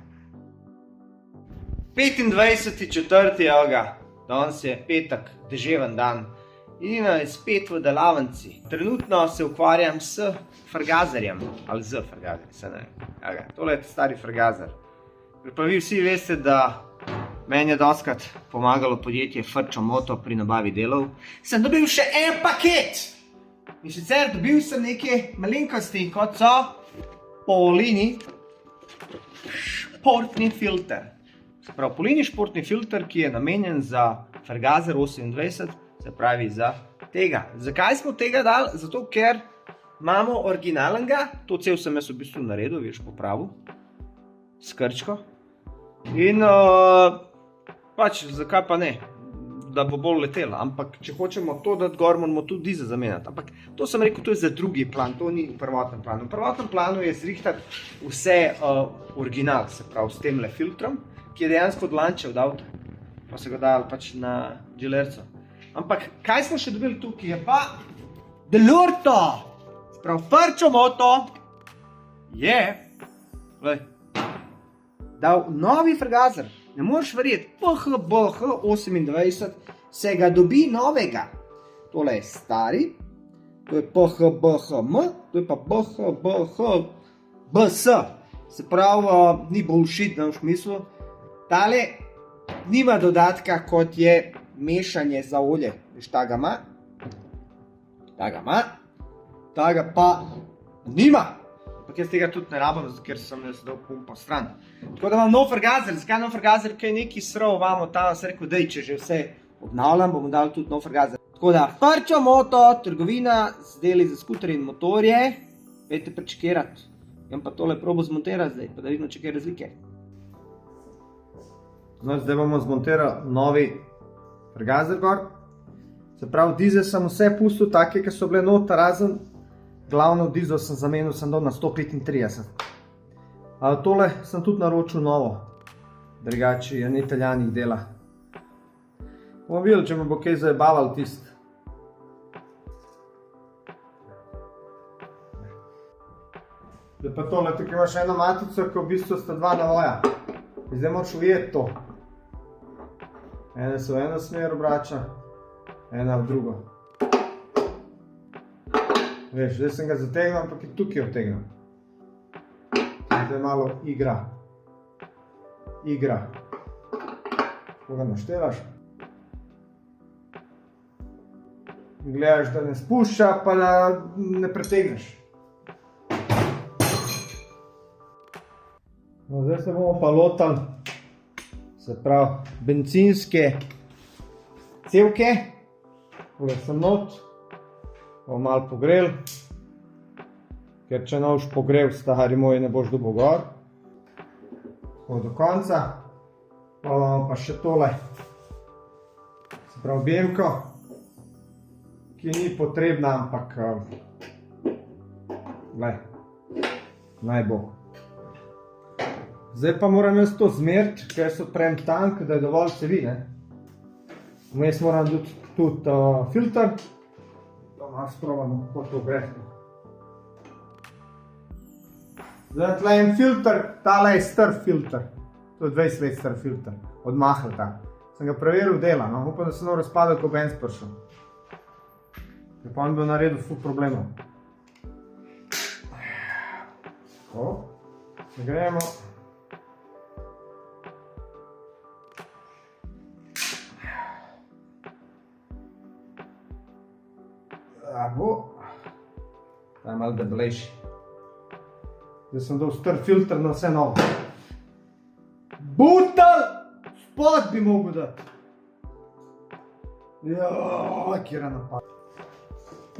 25.4. evo ga, danes je petek, deževen dan. In je spet v delavnici. Trenutno se ukvarjam s frgazerjem, ali z frgazerjem, se ne vem. Tole je stari frgazer. Pa vi vsi veste, da meni je dostakrat pomagalo podjetje Frčo Moto pri nabavi delov. Sem dobil še en paket! In sicer dobil sem neke malenkosti, kot so Polini športni filter. Se pravi, Polini športni filter, ki je namenjen za frgazer 28, se pravi za tega. Zakaj smo tega dali? Zato, ker imamo originalnega, to cel sem jaz v bistvu naredil, veš, popravil, s krčko. In pač, zakaj pa ne? Da bo bolj letela, ampak če hočemo to dati gor, moramo tudi dizel zamenjati. Ampak to sem rekel, to je za drugi plan, to ni v prvotnem planu. V prvotnem planu je zrihtati vse original, se pravi s temle filtrom, ki je dejansko odlančal od avta, pa se ga dali pač na želerco. Ampak kaj smo še dobili tukaj, je pa Delurto, se pravi Frčo Moto je dal novi frgazer. Ne moreš verjeti, PHBH 28 se ga dobi novega. tole je stari, to je PHBHM, to je pa BHBHBS. Se pravi, ni bullshit, da v smislu. Tale nima dodatka, kot je mešanje za olje. Veš, ta ga ima, ta ga pa nima. Ampak jaz tega tudi ne rabim, ker sem jaz dal pumpo stran. Tako da imam nov frgazer. Zakaj nov frgazer? Kaj neki srov vamo tam, sem rekel, dej, če že vse obnavljam, bomo dali tudi nov frgazer. Tako da, Frčo Moto, trgovina z deli za skuterje in motorje. Pejte prečekirat. Jem pa tole probo zmontirati zdaj, pa da vidimo, če kaj razlike. No, zdaj bomo zmontirali novi frgazer gor. Se pravi, dizel sem vse pustil take, ki so bile nota, razen glavno dizel sem zamenil, sem dal na 135. Tole sem tudi naročil novo, drugače je Italijani dela. Bomo videli, če me bo kaj zajebaval tist. Zdaj pa tole, tukaj imaš eno matico, ki v bistvu sta dva navoja. Zdaj moraš ujeti to. Ena se v eno smer obrača, ena v drugo. Veš, zdaj sem ga zategnil, ampak je tukaj odtegnil. Zdaj malo igra. Ko ga naštevaš. Gledaš, da ne spušča, pa da ne pretegneš. No, zdaj se bomo pa lotali, se pravi, bencinske cevke. Tole sem not. Bomo malo pogrel, ker če ne boš pogrel, stari moj, ne boš dobil gor. Tako do konca. Pa bomo pa še tole, se pravi bemko, ki ni potrebna, ampak naj bo. Zdaj pa moram jaz to zmeriti, ker jaz odprem tank, da je dovolj cevi, ne. Vmes moram tudi filter. Malo sprobamo, kako to gre. Zdaj tle en filter, tale je star filter. To je 20 let star filter, od Mahleta. Sem ga preveril dela, no, upam, da se ne bo razpadel, ko Benz prišel. Ker pa on bi naredil ful problemov. Tako, gremo. Ta je malo debelejši. Zdaj sem dal star filter na vse novo. Butel! Spod bi mogel dati. Joj, kjera napad.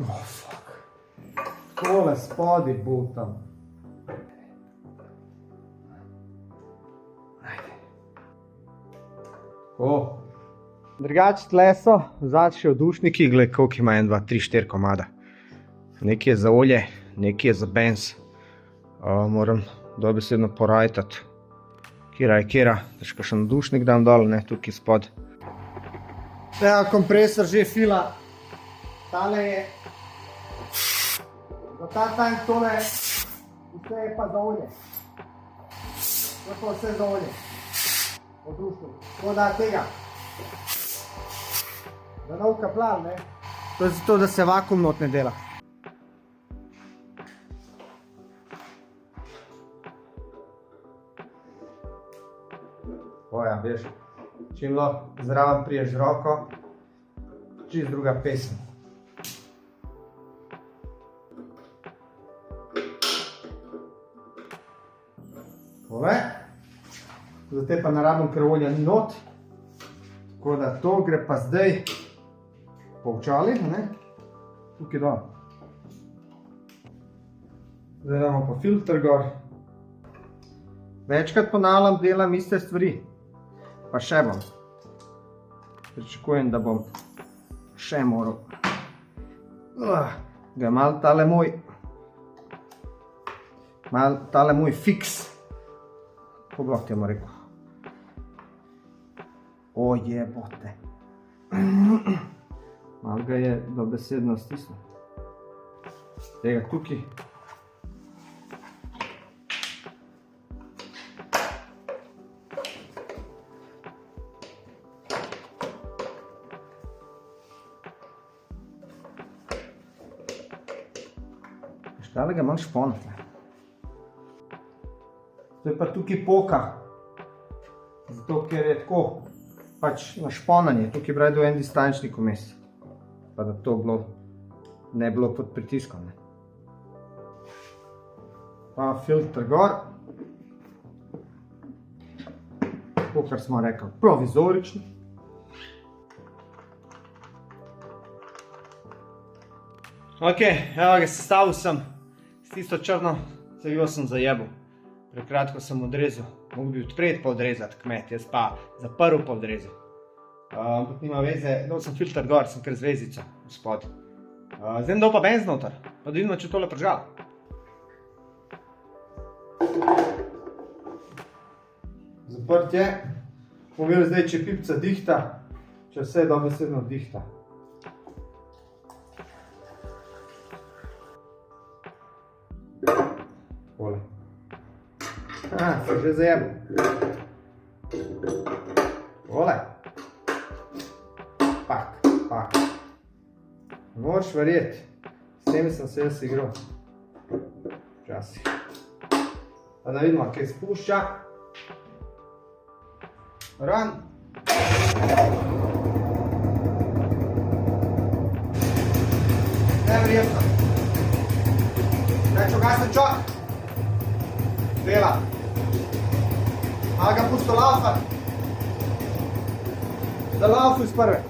Oh, fuck. Tole spodi butel. Ajde. Tako. Drugače tle so, zadaj še vdušniki, gled koliko ima 1, 2, 3, 4 komada. Nekaj je za olje, nekaj je za benz. Moram dobesedno porajtati, kjera je kjera, da še kakšen vdušnik dam dol, ne, tukaj spod. Evo, kompresor že fila. Tale je, za ta tank tole, vse je pa za olje. To je pa vse za olje. Odrušnik. Tako da tega. Da ne ukaplal, ne? To je zato, da se vakuum not ne dela. Oja, veš, čim lahko zraven priješ roko, čist druga pesem. Tole. Zdaj pa narabim, ker olja ni not. Tako da to gre pa zdaj povčali, ne? Tukaj dol. Zdaj damo pa filter gor. Večkrat ponavljam, delam iste stvari. Pa še bom. Pričakujem, da bom še moral. Ga malo tale moj fiks. Kako bi lahko temu rekel? O jebote. Malo ga je dobesedno stisnil. Tega tukaj. tale ga malo šponati. To je pa tukaj poka, zato ker je tako, pač na šponanje, tukaj bi radil en distančnik vmes, pa da to ne bilo pod pritiskom. Pa filter gor, tako kar smo rekli, provizorično. Ok, evo ga, sestavil sem s tisto črno cevijo sem zajebal. Prekratko sem odrezal, mogo bi odpreti pa odrezati kmet, jaz pa zaprl pa odrezal. Ampak nima veze, dal sem filter gor, sem kar z vezico v spod. Zdaj bom dal pa benz noter, pa da vidimo, če tole pržgal. Zaprt je, bomo videli zdaj, če pipca dihta, če vse dobesedno dihta. Tole. Se že zajebal. Tole. Pak. Moraš verjeti, s tem sem se jaz igral. Včasih. Pa da vidimo, kaj spušča. Ran. Neverjetno. Reč ugasni čok. Dela. Malo ga pusto laufati. Da laufu iz prve.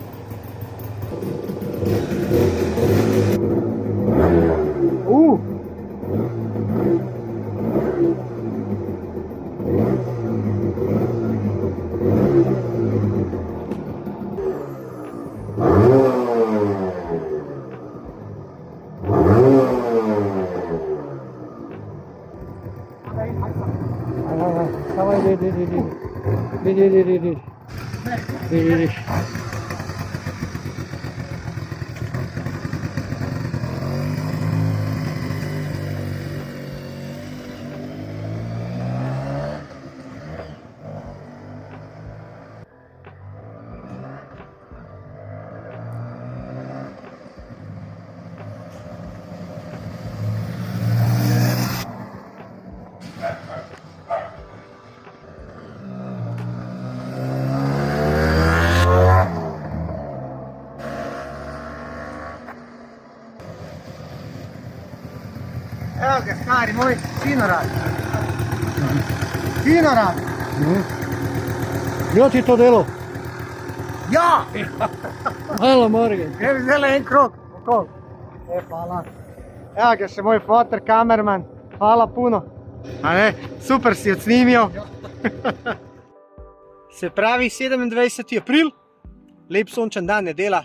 Evo ga, stari moj, fino radi. Fino radi. Kdo ti to delo? Ja! Hvala, Morgan. Grem zdaj en krog. Okol. Hvala. Evo ga, še moj fotor, kamerman. Hvala puno. A ne, super si odsnimil. Se pravi, 27. april, lep sončen dan, nedela.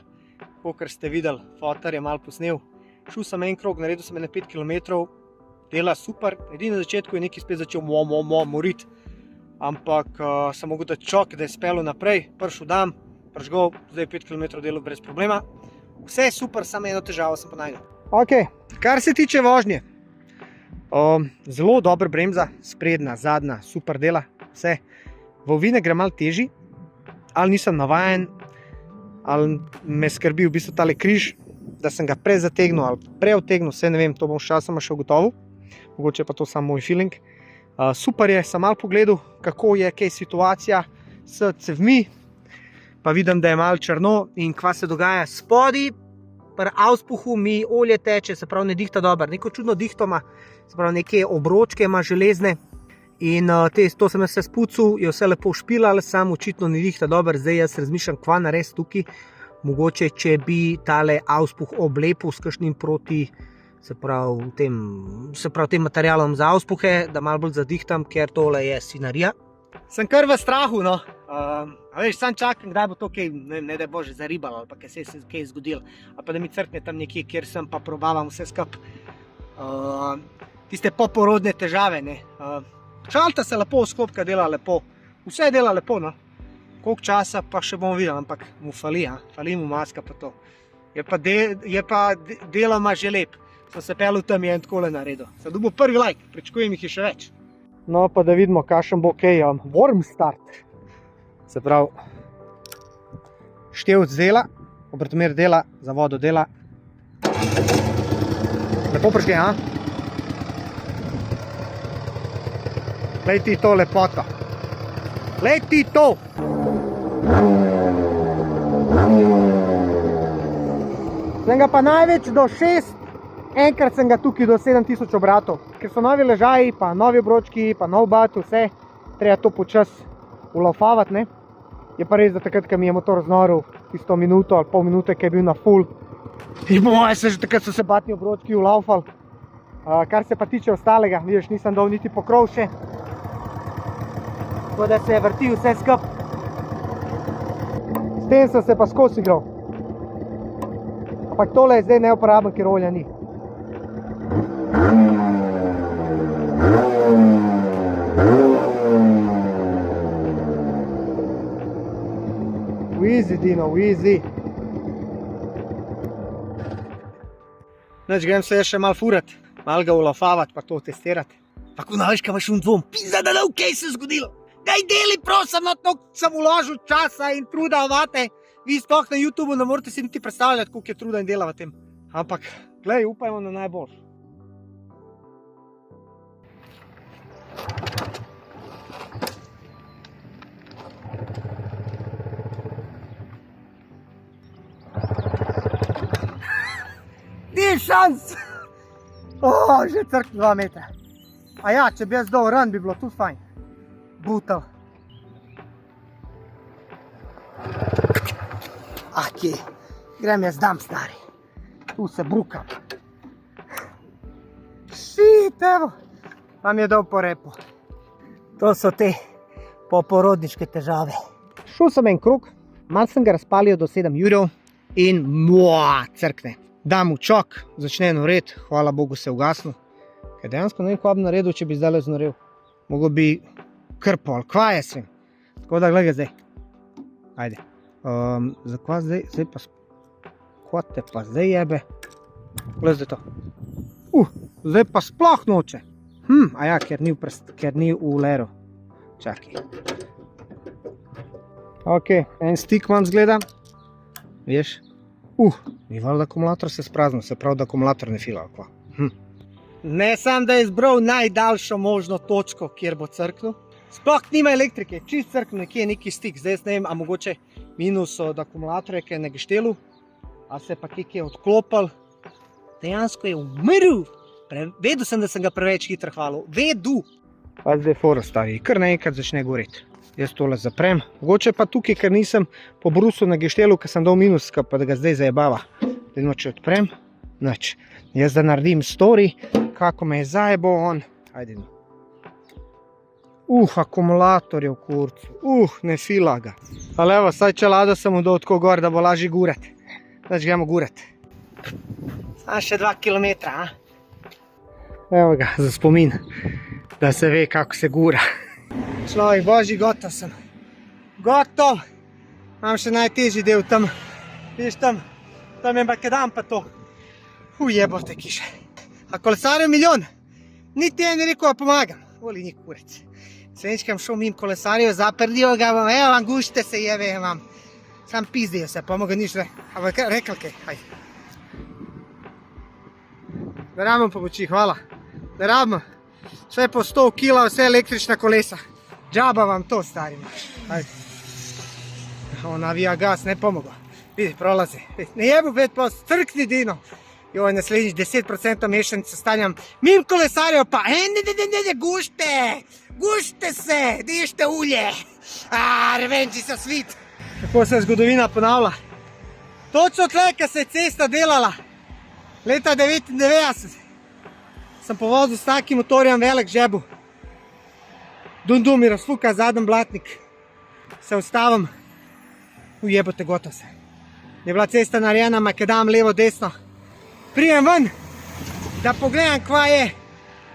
Kakor ste videli, fotor je malo posnel. Šel sem en krog, naredil sem 5 km, dela super. Edino na začetku je nekaj spet začel moriti. Ampak sem mogel dati čok, da je spelo naprej, prišel dam, pržgal, zdaj 5 km delal brez problema. Vse je super, samo eno težavo sem pa najdel. Ok, kar se tiče vožnje. Zelo dobra bremza, sprednja, zadnja, super dela, vse. V ovine gre malo težji, ali nisem navajen, ali me skrbi v bistvu tale križ, da sem ga prezategnil ali preotegnil, vse ne vem, to bom s časoma še ugotovil. Mogoče pa to samo moj feeling. Super je, sem malo pogledal, kako je kaj situacija s cevmi, pa vidim, da je malo črno in kva se dogaja spodaj. Pri auspuhu mi olje teče, se pravi ne dihta dobro, neko čudno dihto ima, se pravi neke obročke ima železne in to sem jaz se spucal, je vse lepo špilal, sam očitno ne dihta dobro, zdaj jaz razmišljam, kva narediti tukaj, mogoče če bi tale auspuh oblepil s kakšnim proti, se pravi tem materialom za auspuhe, da malo bolj zadihtam, ker tole je svinarija. Sem kar v strahu, no. A veš, sam čakam, kdaj bo to kaj, ne da bože, zaribalo ali pa kaj se je kaj zgodilo. Ali pa da mi crkne tam nekje, kjer sem pa probavam vse skup. Tiste poporodne težave, ne. Šalta se lepo, sklopka dela lepo. Vse dela lepo, no. Koliko časa pa še bomo videli, ampak mu fali, fali mu maska pa to. Je pa deloma že lep. Sem se pelil tam in takole naredil. Sem dobil prvi like, pričakujem jih je še več. No, pa da vidimo, kakšen bo kaj, warm start. Se pravi, števc dela, obratomer dela, za vodo dela. Lepo prižge, Glej ti to lepoto. Glej ti to. Sem ga pa največ do 6, enkrat sem ga tukaj do 7000 obratov. Ker so novi ležaji, pa novi obročki, pa nov bat, vse, treba to počas ulavfavati, ne. Je pa res, da takrat, ko mi je motor znoril, tisto minuto ali pol minute, ki je bil na full, in po moje se že takrat so se batni obročki ulavfali. Kar se pa tiče ostalega, vidiš, nisem dal niti pokrov še. Tako da se je vrti vse skup. S tem sem se pa skozi igral. Ampak tole je zdaj neuporaben, ker olja ni. Easy, Dino, easy. Neč, grem se še malo furat, malo ga ulavfavati, pa to testirati. Pa ko veš, kaj imaš dvom, pizda, da ne, kaj se je zgodilo. Daj deli, prosim, no, to sem uložil časa in truda vate. Vi sploh na YouTubeu ne morete si niti predstavljati, koliko je truda in dela v tem. Ampak, glej, upajmo na najboljš. Ni šans! Že crk 2 metra. A ja, če bi jaz dal run, bi bilo tudi fajn. Butal. Kje? Grem jaz dam, stari. Tu se brukam. Šit, evo. Vam je dal po repu. To so te poporodniške težave. Šel sem en krog, malo sem ga razpalil do 7 jurjev in crkne. Dam v čok, začne noret, hvala Bogu se ugasnil. Ker dejansko ne vem, kaj bi naredil, če bi zdaj znorel. Mogo bi krpo ali kva je svem. Tako da gledaj zdaj. Ajde. Zakaj zdaj? Zdaj pa kot te pa zdaj jebe. Glej zdaj to. Zdaj pa sploh noče. A ja, ker ni v leru. Čakaj. Ok, en stik imam zgleda. Veš? Ni valjda akumulator se spraznil, se pravi, da akumulator ne fila. Ne sam, da je izbral najdaljšo možno točko, kjer bo crknil. Sploh nima elektrike, čist crknil, nekje je neki stik. Zdaj jaz ne vem, a mogoče minus od akumulatorja, ki je na geštelu, a se pa kje je odklopil. Dejansko je umrl. Vedel sem, da sem ga preveč hitro hvalil. Vedel. Pa zdaj fora stari, kar naenkrat začne goreti. Jaz tole zaprem. Mogoče pa tukaj, ker nisem pobrusil na geštelu, ker sem dal minus, pa da ga zdaj zajebava. Vedno, če odprem, nič. Jaz da naredim story, kako me je zajebal on. Ajde. Akumulator je v kurcu. Ne fila ga. Ali evo, saj čelado sem mu dal tako gor, da bo lažje gurati. Znači gremo gurati. Samo še 2 kilometra, a? Evo ga, za spomin, da se ve, kako se gura. Človek božji, gotov sem. Gotov! Imam še najtežji del tam. Vidiš tam? Tam je makadam pa to. Jebote kiše. A kolesarjev milijon. Niti en je rekel, da pomagam. Voli ni kurec. Svenčkam šel mim kolesarjev, zaprdijo ga vam, evo vam gušte se jeve vam. Sam pizdijo se, pa mogo nič rekal kaj. Hajde. Da rabim pomoči, hvala. Da rabim. Vse po 100 kila, vse električna kolesa. Džaba vam to, stari maš. Hajde. On navija gas, ne pomogo. Vidi, prolazi. Ne jebu 5%, crkni Dino. Joj, naslednjič 10% mešanice stanjam. Mim kolesarjev pa, ne, gušte se, dište ulje. Revenči so svit. Kako se zgodovina ponavlja. Točno tle, ko se je cesta delala, leta 99, sem povozil s takim motorjem velik žebu. Dum mi razfuka zadnji blatnik. Se ustavim. Ujebote, gotov se. Je bila cesta narejena, makadam levo, desno. Prijem ven, da pogledam, kva je.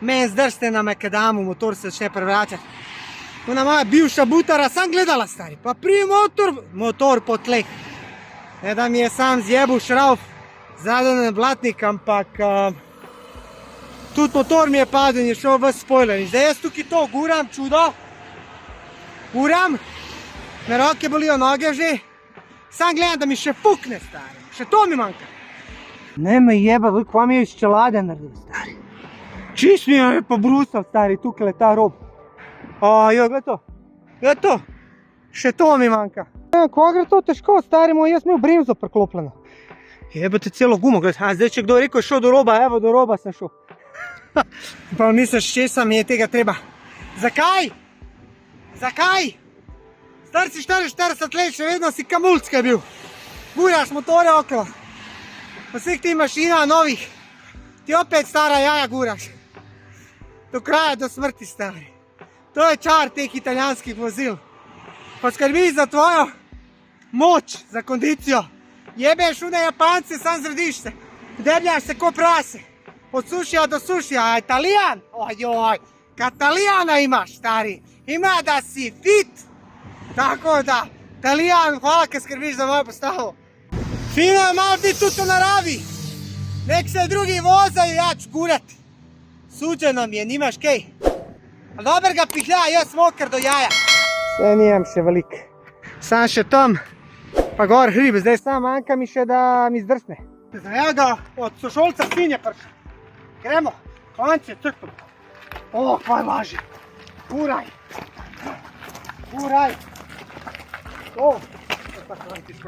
Men zdrste na makadamu, motor se začne prevračati. Ona moja bivša butara sam gledala, stari. Pa prijem motor po tleh. Ne da mi je sam zjebil šrauf, zadnji blatnik, ampak tudi motor mi je padel in je šel v spoiler. In zdaj jaz tukaj to guram, čudo. Guram, me roke bolijo, noge že. Sam gledam, da mi še fukne, stari. Še to mi manjka. Ne me jeba, kva mi je iz čelade naredil, stari. Čist mi je pobrusal, stari, tukaj ta rob. O, jo, gled to. Gled to. Še to mi manjka. Koga gre to težko, stari moj, jaz imel bremzo priklopljeno. Jebate celo gumo, gled. A, zdaj, če kdo rekel, šel do roba, evo, do roba sem šel. Pa misliš, česa mi je tega treba. Zakaj? Zakaj? Star si 44 let, še vedno si kamulcka bil. Guraš motore okolo. Po vseh tih mašinah novih. Ti opet stara jaja guraš. Do kraja, do smrti, stari. To je čar teh italijanskih vozil. Poskrbi za tvojo moč, za kondicijo. Jebeš une Japance, sam zrediš se. Debljaš se ko prase. Od sušija do sušija, a Italijan? Ojoj, Katalijana imaš, stari. Ima da si fit. Tako da, Italijan, hvala kad skrbiš za moju postavu. Fino je malo biti tu u naravi. Nek se drugi vozaju, ja ću kurati. Suđeno mi je, nimaš kaj. A dober ga pihlja, jaz mokar do jaja. Sve nijem še velik. Sam še tam, pa gor hrib, zdaj sam manjka mi še da mi zdrsne. Zdaj ga od sošolca svinje prša. Gremo, konce crtom. O, kvaj laže. Uraj. Uraj. O,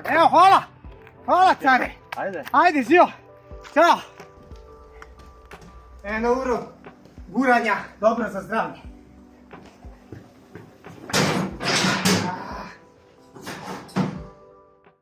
evo, hvala. Hvala, care. Ajde. Ajde, zio. Ćao. Eno uro guranja, dobro za zdravlje.